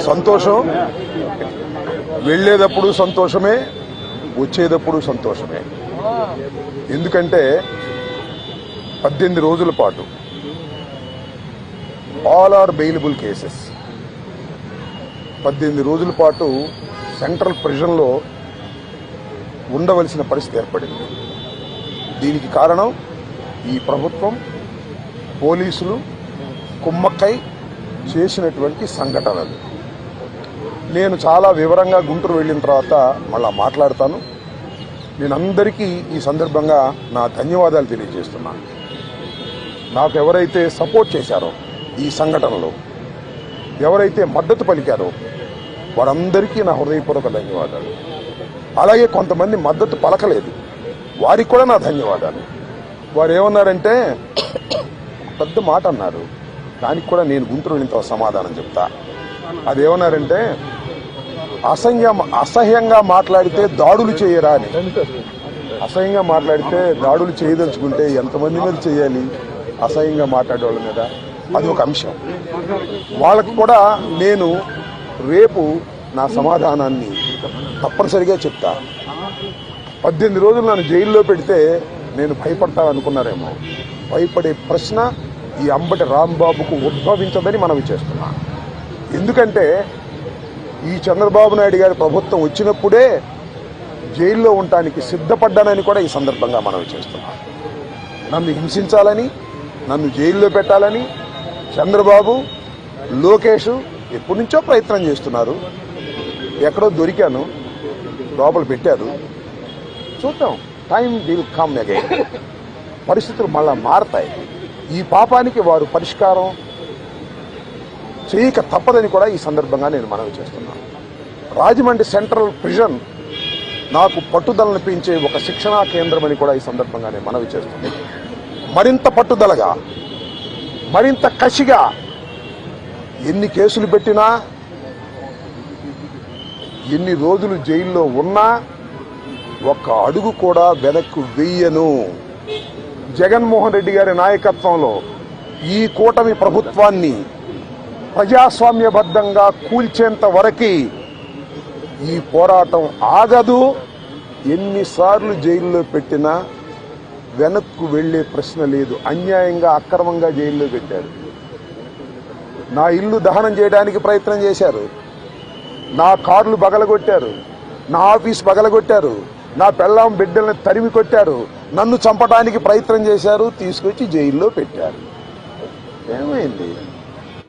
సంతోషం, వెళ్ళేటప్పుడు సంతోషమే, వచ్చేటప్పుడు సంతోషమే. ఎందుకంటే 18 రోజుల పాటు ఆల్ ఆర్ బెయిలబుల్ కేసెస్, 18 రోజుల పాటు సెంట్రల్ ప్రిజన్లో ఉండవలసిన పరిస్థితి ఏర్పడింది. దీనికి కారణం ఈ ప్రభుత్వం, పోలీసులు కుమ్మక్కై చేసినటువంటి సంఘటనలు. నేను చాలా వివరంగా గుంటూరు వెళ్ళిన తర్వాత మళ్ళా మాట్లాడతాను. నేను అందరికీ ఈ సందర్భంగా నా ధన్యవాదాలు తెలియజేస్తున్నాను. నాకు ఎవరైతే సపోర్ట్ చేశారో ఈ సంఘటనలో, ఎవరైతే మద్దతు పలికారో వారందరికీ నా హృదయపూర్వక ధన్యవాదాలు. అలాగే కొంతమంది మద్దతు పలకలేదు, వారికి కూడా నా ధన్యవాదాలు. వారు ఏమన్నారంటే పెద్ద మాట అన్నారు, దానికి కూడా నేను గుంటూరు వెళ్ళిన సమాధానం చెప్తా. అదేమన్నారంటే అసహ్యంగా మాట్లాడితే దాడులు చేయరా అని. అసహ్యంగా మాట్లాడితే దాడులు చేయదలుచుకుంటే ఎంతమంది మీద చేయాలి? అసహ్యంగా మాట్లాడే వాళ్ళ మీద. అది ఒక అంశం. వాళ్ళకు కూడా నేను రేపు నా సమాధానాన్ని తప్పనిసరిగా చెప్తా. 18 రోజులు నన్ను జైల్లో పెడితే నేను భయపడతాననుకున్నారేమో. భయపడే ప్రశ్న ఈ అంబటి రాంబాబుకు ఉద్భవించదని మనవి చేస్తున్నా. ఎందుకంటే ఈ చంద్రబాబు నాయుడు గారి ప్రభుత్వం వచ్చినప్పుడే జైల్లో ఉండటానికి సిద్ధపడ్డానని కూడా ఈ సందర్భంగా మనవి చేస్తున్నా. నన్ను హింసించాలని, నన్ను జైల్లో పెట్టాలని చంద్రబాబు, లోకేష్ ఎప్పటి నుంచో ప్రయత్నం చేస్తున్నారు. ఎక్కడో దొరికాను, లోపల పెట్టారు. చూద్దాం, టైం విల్ కమ్ అగైన్. పరిస్థితులు మళ్ళా మారతాయి. ఈ పాపానికి వారు పరిష్కారం చేయక తప్పదని కూడా ఈ సందర్భంగా నేను మనవి చేస్తున్నాను. రాజమండ్రి సెంట్రల్ ప్రిజన్ నాకు పట్టుదలను పెంచే ఒక శిక్షణా కేంద్రం అని కూడా ఈ సందర్భంగా నేను మనవి చేస్తున్నాను. మరింత పట్టుదలగా, మరింత కసిగా ఎన్ని కేసులు పెట్టినా, ఎన్ని రోజులు జైల్లో ఉన్నా ఒక్క అడుగు కూడా వెనక్కు వెయ్యను. జగన్మోహన్ రెడ్డి గారి నాయకత్వంలో ఈ కూటమి ప్రభుత్వాన్ని ప్రజాస్వామ్యబద్ధంగా కూల్చేంత వరకు ఈ పోరాటం ఆగదు. ఎన్నిసార్లు జైల్లో పెట్టినా వెనక్కు వెళ్లే ప్రశ్న లేదు. అన్యాయంగా, అక్రమంగా జైల్లో పెట్టారు. నా ఇల్లు దహనం చేయడానికి ప్రయత్నం చేశారు, నా కార్లు బగలగొట్టారు, నా ఆఫీస్ బగలగొట్టారు, నా పెళ్ళాం బిడ్డల్ని తరిమి కొట్టారు, నన్ను చంపడానికి ప్రయత్నం చేశారు, తీసుకొచ్చి జైల్లో పెట్టారు. ఏమైంది?